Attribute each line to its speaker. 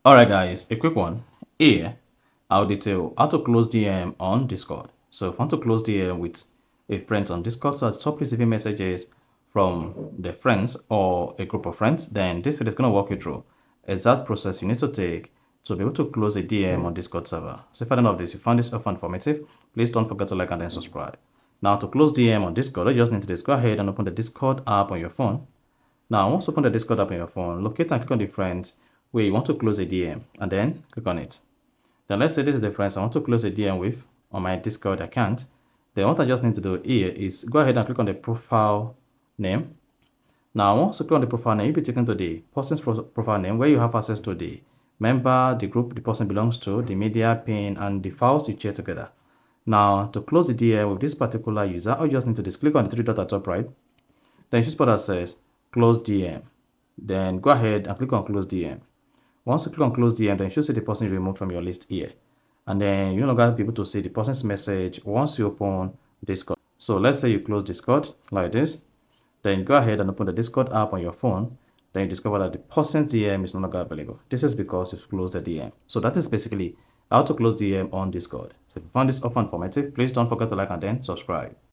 Speaker 1: Alright guys, a quick one. Here, I'll detail how to close DM on Discord. So if you want to close DM with a friend on Discord, so stop receiving messages from the friends or a group of friends, then this video is going to walk you through exact process you need to take to be able to close a DM on Discord server. So if I don't know this, you found this helpful and informative, please don't forget to like and then subscribe. Now to close DM on Discord, all you just need to do is go ahead and open the Discord app on your phone. Now, once you open the Discord app on your phone, locate and click on the friends where you want to close a DM and then click on it. Then let's say this is the friends I want to close a DM with on my Discord account. Then what I just need to do here is go ahead and click on the profile name. Now, once you click on the profile name, you'll be taken to the person's profile name where you have access to the member, the group the person belongs to, the media pin, and the files you share together. Now, to close the DM with this particular user, all you just need to do is click on the three dots at the top right. Then choose spot that says close DM. Then go ahead and click on close DM. Once you click on close DM, then you should see the person is removed from your list here. And then you no longer be able to see the person's message once you open Discord. So let's say you close Discord like this. Then go ahead and open the Discord app on your phone. Then you discover that the person's DM is no longer available. This is because you've closed the DM. So that is basically how to close DM on Discord. So if you found this often informative, please don't forget to like and then subscribe.